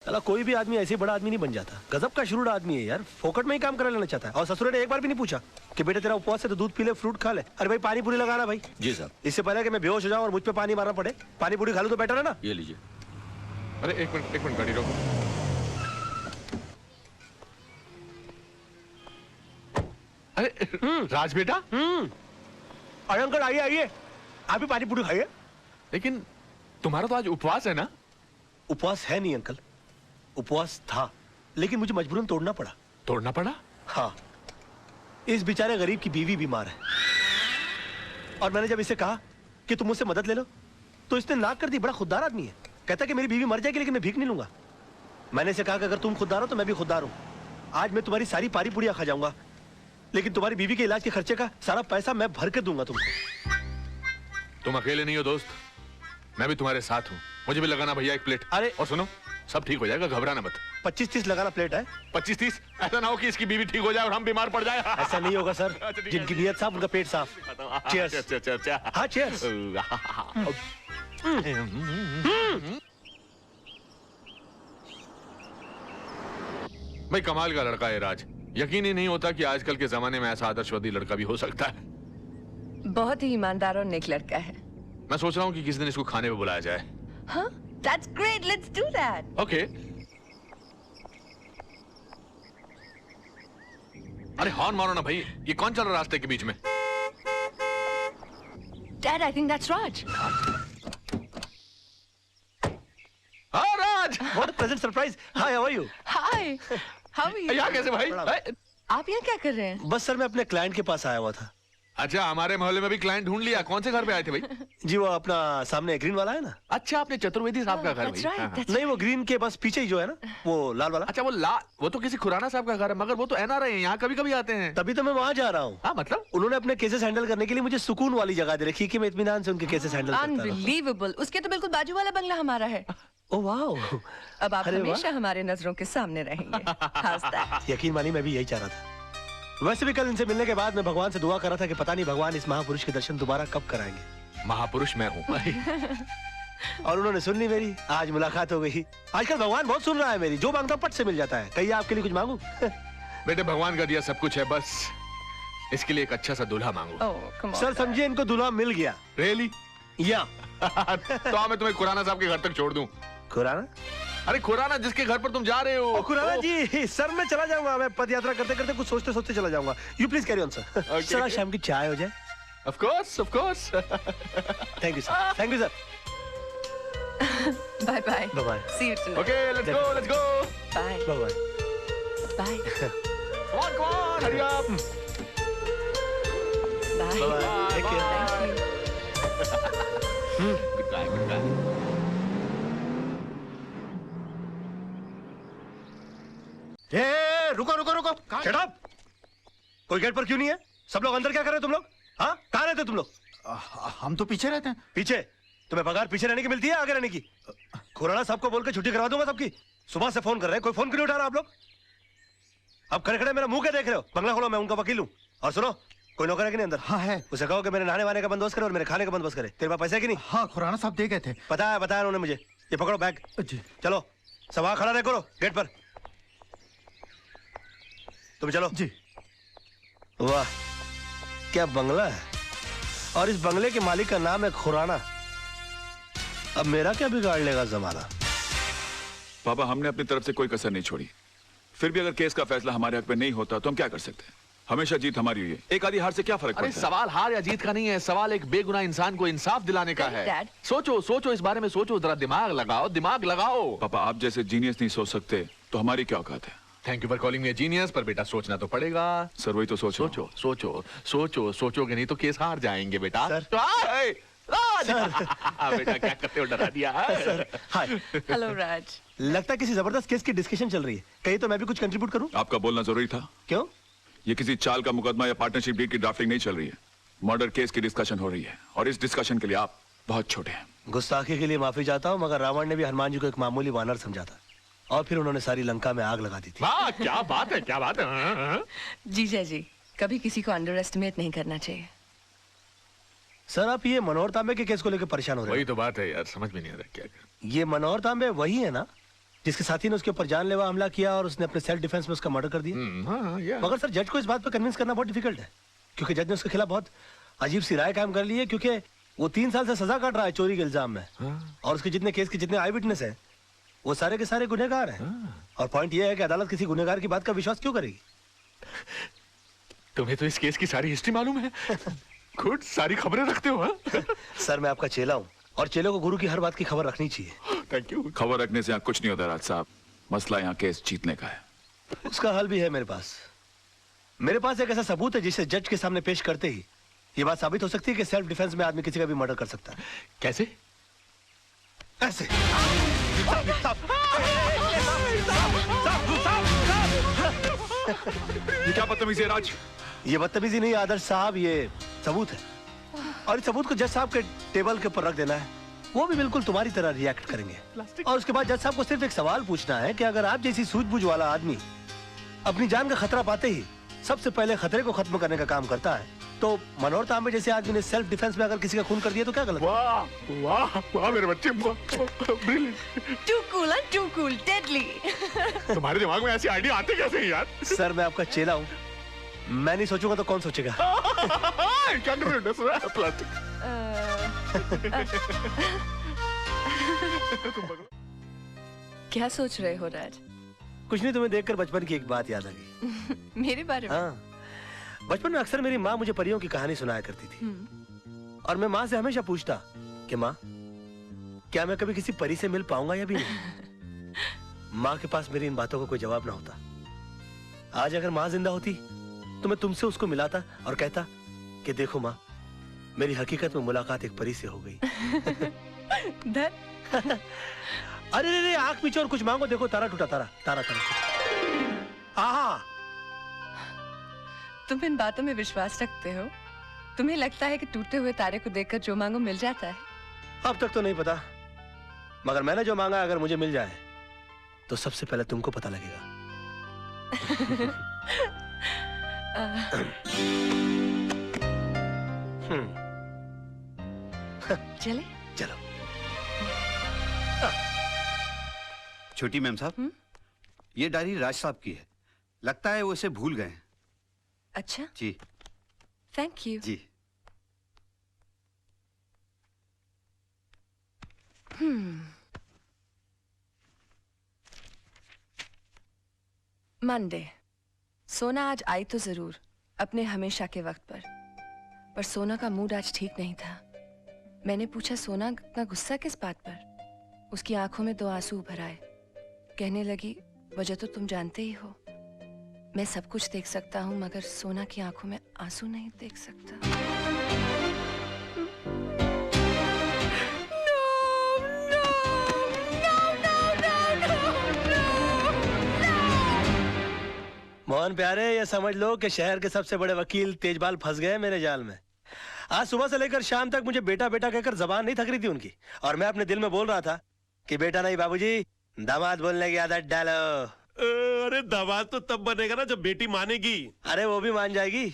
साला कोई भी आदमी ऐसे बड़ा आदमी नहीं बन जाता। गजब का शुरू आदमी है यार, फोकट में ही काम करा लेना चाहता है। और ससुर ने एक बार भी नहीं पूछा कि बेटे तेरा उपवास है तो दूध पी ले, फ्रूट खा ले। अरे भाई पानी पूरी लगाना भाई। जी साहब। इससे पहले कि मैं बेहोश हो जाऊं और मुझ पे पानी मारना पड़े, पानी पूरी खा लूं तो बेटर है ना। ये लीजिए। अरे एक मिनट गाड़ी रोको। अरे राज बेटा। अरे अंकल आइए आइए, आप भी पानी पूरी खाइए। लेकिन तुम्हारा तो आज उपवास है ना? उपवास है नहीं अंकल, उपवास था, लेकिन मुझे मजबूरन तोड़ना पड़ा। तोड़ना पड़ा? हाँ, इस बेचारे गरीब की बीवी बीमार है और मैंने जब इसे कहा कि तुम मुझसे मदद ले लो तो इसने नाक कर दी। बड़ा खुददार आदमी है, कहता कि मेरी बीवी मर जाएगी लेकिन मैं भीख नहीं लूंगा। मैंने इसे कहा कि अगर तुम खुददार हो तो मैं भी खुददार हूं। आज मैं तुम्हारी सारी पारी पुड़िया खा जाऊंगा, लेकिन तुम्हारी बीवी के इलाज के खर्चे का सारा पैसा मैं भर के दूंगा तुमको। तुम अकेले नहीं हो दोस्त, मैं भी तुम्हारे साथ हूँ। मुझे भी लगाना भैया एक प्लेट। अरे और सुनो, सब ठीक हो जाएगा, घबराना मत। 25-30 लगाना प्लेट है। 25-30? ऐसा ना हो कि इसकी बीवी ठीक हो जाए और हम बीमार पड़ जाए। ऐसा नहीं होगा सर, जिनकी नीयत साफ उनका पेट साफ। चीयर्स। अच्छा। हाँ चीयर्स। भाई कमाल का लड़का है राज, यकीन ही नहीं होता कि आजकल के जमाने में ऐसा आदर्शवादी लड़का भी हो सकता है। बहुत ही ईमानदार और नेक लड़का है। मैं सोच रहा हूँ कि किसी दिन इसको खाने पे बुलाया जाए। हाँ, that's great, let's do that. Okay. अरे हॉर्न मारो ना भाई, ये कौन चल रहा है रास्ते के बीच में? Dad, I think that's Raj. हाँ राज। What a pleasant surprise. Hi, how are you? Hi, how are you? यहाँ कैसे भाई? आप यहाँ क्या कर रहे हैं? बस सर मैं अपने क्लाइंट के पास आया हुआ था। अच्छा, हमारे मोहल्ले में भी क्लाइंट ढूंढ लिया। कौन से घर पे आए थे भाई? जी वो अपना सामने ग्रीन वाला है ना। अच्छा, आपने चतुर्वेदी साहब का घर That's भाई? right, that's नहीं वो ग्रीन के बस पीछे ही जो है ना, वो लाल वाला। अच्छा वो तो किसी खुराना साहब का घर है, मगर वो तो एनआरआई है, यहाँ कभी कभी आते हैं। तभी तो मैं वहाँ जा रहा हूँ। हाँ मतलब? उन्होंने अपने केसेस हैंडल करने के लिए मुझे सुकून वाली जगह दे रखी कि मैं इत्मीनान से उनके केसेस हैंडल करता रहूं। Unbelievable. उसके तो बिल्कुल बाजू वाला बंगला हमारा है। ओह वाह। अब आप अरे वाह। हमेशा हमारे नजरों के सामने रहेंगे। How's that? यकीन मानिए मैं भी यही चाह रहा था। वैसे भी कल इनसे मिलने के बाद मैं भगवान से दुआ कर रहा था कि पता नहीं भगवान इस महापुरुष के दर्शन दोबारा कब कराएंगे। महापुरुष मैं हूँ। और उन्होंने सुन ली मेरी, आज मुलाकात हो गई। आजकल भगवान बहुत सुन रहा है मेरी, जो मांगता पट से मिल जाता है। कहिए आपके लिए कुछ मांगू? बेटे भगवान का दिया सब कुछ है, बस इसके लिए एक अच्छा सा दूल्हा मांगो। Oh, come on, sir Dad. समझिए इनको दूल्हा मिल गया। रियली? या तो मैं तुम्हें खुराना साहब के घर तक छोड़ दूं। खुराना? अरे खुराना जिसके घर पर तुम जा रहे हो। खुराना जी, सर मैं चला जाऊंगा। मैं पद यात्रा करते करते कुछ सोचते सोचते चला जाऊंगा। You please carry on sir. Sir आज शाम की चाय हो जाए। Of course of course. Thank you sir, thank you sir. Bye bye. Bye bye. See you tonight. Okay let's go let's go. Bye. Bye bye. Bye. Come on hurry up. Bye. Bye. Take care. Thank you. Goodbye goodbye. ए रुको रुको रुको, shut up. कोई gate पर क्यों नहीं है? सब लोग अंदर क्या कर रहे हो तुम लोग? हाँ कहाँ रहते हो तुम लोग? हम तो पीछे रहते हैं। पीछे? तुम्हें पगार पीछे रहने की मिलती है आगे रहने की? खुराना साहब को बोल के छुट्टी करवा दूंगा सबकी। सुबह से फोन कर रहे हैं, कोई फोन क्यों नहीं उठा रहा आप लोग? अब खड़े खड़े मेरा मुंह क्या देख रहे हो? बंगला खोलो, मैं उनका वकील हूँ। और सुनो, कोई नौकर है कि नहीं अंदर? हाँ है। उसे कहो कि मेरे नहाने वाने का बंदोबस्त करे और मेरे खाने का बंदोबस्त करे। तेरे पास पैसे है कि नहीं? हाँ खुराना साहब दे गए थे। बताया उन्होंने मुझे। ये पकड़ो बैग। जी। चलो सब वहां खड़ा रहे करो गेट पर। तुम चलो। जी। वाह क्या बंगला है, और इस बंगले के मालिक का नाम है खुराना। अब मेरा क्या बिगाड़ लेगा जमाना? पापा हमने अपनी तरफ से कोई कसर नहीं छोड़ी, फिर भी अगर केस का फैसला हमारे हक में नहीं होता तो हम क्या कर सकते हैं? हमेशा जीत हमारी हुई है, एक आधी हार से क्या फर्क अरे पड़ता है? सवाल हार या जीत का नहीं है, सवाल एक बेगुनाह इंसान को इंसाफ दिलाने का है। Dad. सोचो सोचो इस बारे में सोचो, जरा दिमाग लगाओ दिमाग लगाओ। पापा आप जैसे जीनियस नहीं सोच सकते तो हमारी क्या औकात है? Thank you for calling me genius, पर बेटा सोचना तो पड़ेगा। सर वही तो सोचो। सोचो सोचो सोचो सोचोगे नहीं तो केस हार जाएंगे बेटा। सर। राज। बेटा क्या करते हो, डरा दिया। हाय। Hello, Raj. लगता है किसी जबरदस्त केस की डिस्कशन चल रही है, कहीं तो मैं भी कुछ कंट्रीब्यूट करूं? आपका बोलना जरूरी था। क्यों? ये किसी चाल का मुकदमा या पार्टनरशिप डील की ड्राफ्टिंग नहीं चल रही है, मर्डर केस की डिस्कशन हो रही है, और इस डिस्कशन के लिए आप बहुत छोटे हैं। गुस्ताखी के लिए माफी चाहता हूं, मगर रावण ने भी हनुमान जी को एक मामूली वानर समझा था, और फिर उन्होंने सारी लंका में आग लगा दी थी। वाह क्या बात है, क्या बात है। जीजा जी, कभी किसी को अंडर एस्टिमेट नहीं करना चाहिए। सर आप ये मनोहर तांबे के केस को लेकर परेशान हो रहे वही हैं? तो बात है यार, समझ में नहीं आ रहा क्या कर। ये मनोहर तांबे वही है ना जिसके साथी ने उसके ऊपर जानलेवा हमला किया और उसने अपने सेल्फ डिफेंस में उसका मर्डर कर दिया। हाँ, या। मगर सर जज को इस बात पर कन्विंस करना बहुत डिफिकल्ट है, क्योंकि जज ने उसके खिलाफ बहुत अजीब सी राय कायम कर ली है, क्योंकि वो 3 साल से सजा काट रहा है चोरी के इल्जाम में। और उसके जितने केस के जितने आई विटनेस है वो सारे के सारे गुनहगार हैं। और पॉइंट ये है कि अदालत किसी गुनहगार की बात का विश्वास क्यों करेगी? तुम्हें तो इस केस की सारी हिस्ट्री मालूम है। गुड, सारी खबरें रखते हो। हाँ? सर मैं आपका चेला हूँ और चेले को गुरु की हर बात की खबर रखनी चाहिए। Thank you. खबर रखने से यहाँ कुछ नहीं होता राज साहब, मसला यहाँ केस जीतने का है। उसका हल भी है मेरे पास। मेरे पास एक ऐसा सबूत है जिसे जज के सामने पेश करते ही ये बात साबित हो सकती है कि सेल्फ डिफेंस में आदमी किसी का भी मर्डर कर सकता है। कैसे? ऐसे। ये क्या बदतमीजी है राज? ये बदतमीजी नहीं आदर्श साहब, ये सबूत है। और इस सबूत को जज साहब के टेबल के ऊपर रख देना है, वो भी बिल्कुल तुम्हारी तरह रिएक्ट करेंगे। और उसके बाद जज साहब को सिर्फ एक सवाल पूछना है कि अगर आप जैसी सूझबूझ वाला आदमी अपनी जान का खतरा पाते ही सबसे पहले खतरे को खत्म करने का काम करता है, तो मनोहर तांबे जैसे आदमी ने सेल्फ डिफेंस में अगर किसी का खून कर दिया तो क्या गलत? वाह वाह वाह मेरे बच्चे, brilliant. Too cool, huh? Too cool, deadly. तुम्हारे दिमाग में ऐसी आइडिया आते कैसे हैं यार? सर मैं आपका चेला हूँ, मैं नहीं सोचूंगा तो कौन सोचेगा? क्या कर रहे हो? प्लास्टिक। क्या सोच रहे हो राज? कुछ नहीं, तुम्हें देखकर बचपन की एक बात याद आ गई। मेरे बारे में? हाँ, बचपन में अक्सर मेरी माँ मुझे परियों की कहानी सुनाया करती थी। और मैं माँ से हमेशा पूछता कि माँ क्या मैं कभी किसी परी से मिल पाऊंगा या भी नहीं? माँ के पास मेरी इन बातों का कोई जवाब ना होता। आज अगर माँ जिंदा होती तो मैं तुमसे उसको मिलाता और कहता कि देखो माँ, मेरी हकीकत में मुलाकात एक परी से हो गई। अरे रे आंख पीछे और कुछ मांगो, देखो तारा टूटा, तारा तारा तारा। आहा, तुम इन बातों में विश्वास रखते हो? तुम्हें लगता है कि टूटे हुए तारे को देखकर जो मांगो मिल जाता है? अब तक तो नहीं पता, मगर मैंने जो मांगा अगर मुझे मिल जाए तो सबसे पहले तुमको पता लगेगा। चले? चलो। छोटी मैम साहब, ये डायरी राज साहब की है, लगता है वो इसे भूल गए हैं। अच्छा जी थैंक यू। जी। मंडे। सोना आज आई तो जरूर अपने हमेशा के वक्त पर सोना का मूड आज ठीक नहीं था। मैंने पूछा सोना इतना गुस्सा किस बात पर? उसकी आंखों में 2 आंसू उभर आए। कहने लगी वजह तो तुम जानते ही हो, मैं सब कुछ देख सकता हूँ मगर सोना की आंखों में आंसू नहीं देख सकता। मोहन प्यारे, ये समझ लो कि शहर के सबसे बड़े वकील तेजपाल फंस गए मेरे जाल में। आज सुबह से लेकर शाम तक मुझे बेटा बेटा कहकर जबान नहीं थक रही थी उनकी, और मैं अपने दिल में बोल रहा था कि बेटा नहीं बाबूजी, दामाद बोलने की आदत डालो। अरे दामाद तो तब बनेगा ना जब बेटी मानेगी। अरे वो भी मान जाएगी,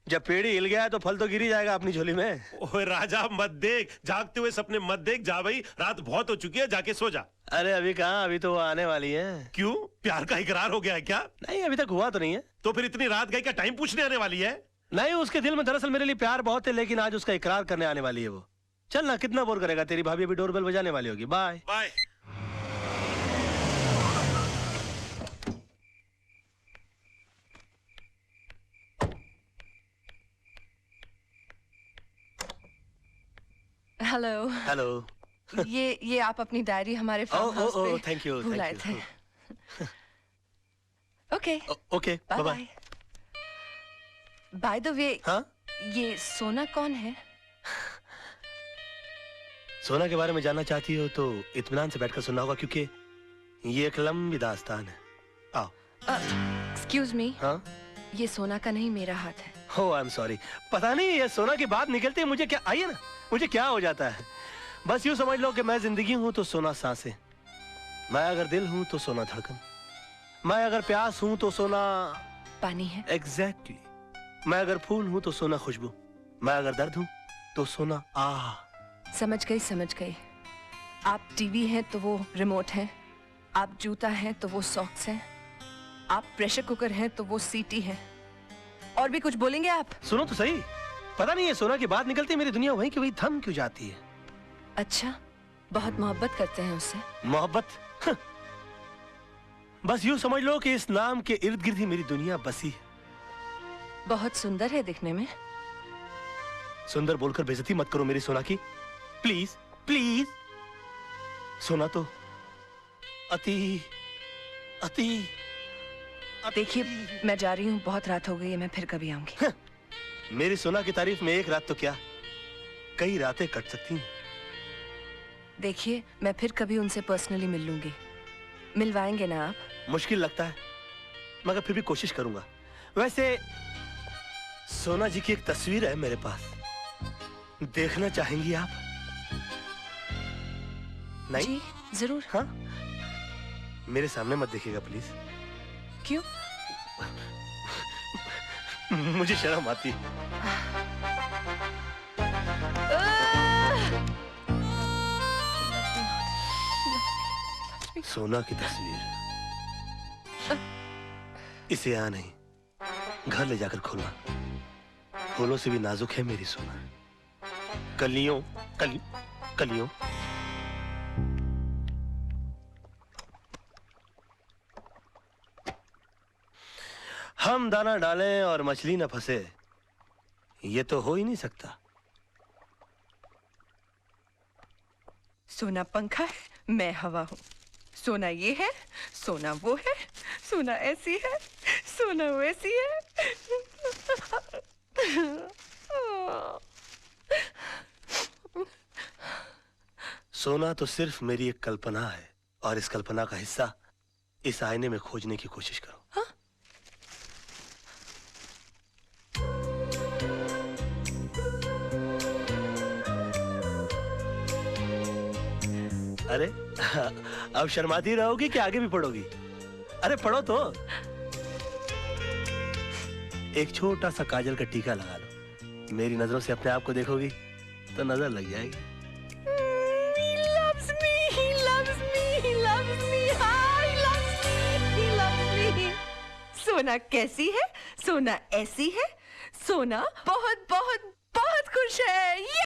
जब पेड़ी हिल गया है तो फल तो गिर ही जाएगा अपनी झोली में। ओए राजा मत देख, जागते हुए सपने मत देख। जा भाई, रात बहुत हो चुकी है, जाके सो जा। अरे अभी कहाँ, अभी तो वो आने वाली है। क्यों, प्यार का इकरार हो गया है क्या? नहीं अभी तक हुआ तो नहीं है। तो फिर इतनी रात गई का टाइम पूछने आने वाली है? नहीं, उसके दिल में दरअसल मेरे लिए प्यार बहुत है, लेकिन आज उसका इकरार करने आने वाली है वो। चल ना, कितना बोर करेगा, तेरी भाभी अभी डोरबेल बजाने वाली होगी। Bye bye. हेलो। हेलो। ये आप अपनी डायरी हमारे फार्म हाउस पे थैंक यू भूल आए थे। Okay okay bye bye. By the way, हाँ, ये सोना कौन है? सोना के बारे में जानना चाहती हो तो इत्मीनान से बैठकर सुनना होगा, क्योंकि ये एक लंबी दास्तान है। आओ। एक्सक्यूज मी, हाँ, ये सोना का नहीं, मेरा हाथ है। हो आई एम सॉरी। पता नहीं ये सोना की बात निकलती है मुझे क्या, आइए ना, मुझे क्या हो जाता है। बस यूं समझ लो कि मैं जिंदगी हूं तो सोना सांसें, मैं अगर दिल हूं तो सोना धड़कन, मैं अगर प्यास हूं तो सोना पानी है। एग्जैक्टली मैं अगर फूल हूं तो सोना खुशबू, मैं अगर दर्द हूं तो सोना आह। समझ गई समझ गई। आप टीवी हैं तो वो रिमोट है, आप जूता हैं तो वो सॉक्स हैं, आप प्रेशर कुकर हैं तो वो सीटी है। और भी कुछ बोलेंगे आप? सुनो तो सही, पता नहीं है सोना की बात निकलती मेरी दुनिया वहीं की वहीं थम क्यों जाती है। अच्छा, बहुत मोहब्बत करते हैं उससे? मोहब्बत? हं। बस यूं समझ लो कि इस नाम के इर्द गिर्द ही मेरी दुनिया बसी है। बहुत सुंदर है दिखने में। सुंदर बोलकर बेइज्जती मत करो मेरी सोना की, प्लीज प्लीज। सोना तो अति अति देखिए, मैं जा रही हूँ, बहुत रात हो गई है, मैं फिर कभी आऊंगी। मेरी सोना की तारीफ में एक रात तो क्या, कई रातें कट सकती हैं। देखिए, मैं फिर कभी उनसे पर्सनली मिल लूंगी। मिलवाएंगे ना आप? मुश्किल लगता है मगर फिर भी कोशिश करूंगा। वैसे सोना जी की एक तस्वीर है मेरे पास, देखना चाहेंगी आप? नहीं? जी जरूर। हाँ, मेरे सामने मत देखिएगा प्लीज। क्यों? मुझे शर्म आती है। सोना की तस्वीर, इसे यहाँ नहीं, घर ले जाकर खोलना। फूलों से भी नाजुक है मेरी सोना, कलियों कलियों। हम दाना डालें और मछली न फंसे, ये तो हो ही नहीं सकता। सोना पंखा है, मैं हवा हूँ। सोना ये है, सोना वो है, सोना ऐसी है, सोना वैसी है। सोना तो सिर्फ मेरी एक कल्पना है और इस कल्पना का हिस्सा इस आईने में खोजने की कोशिश करो। हाँ? अरे अब शर्माती रहोगी कि आगे भी पढ़ोगी? अरे पढ़ो तो। एक छोटा सा काजल का टीका लगा लो, मेरी नजरों से अपने आप को देखोगी तो नजर लग जाएगी। He loves me, he loves me, he loves me, he loves me, he loves me. सोना कैसी है, सोना ऐसी है, सोना बहुत बहुत बहुत खुश है।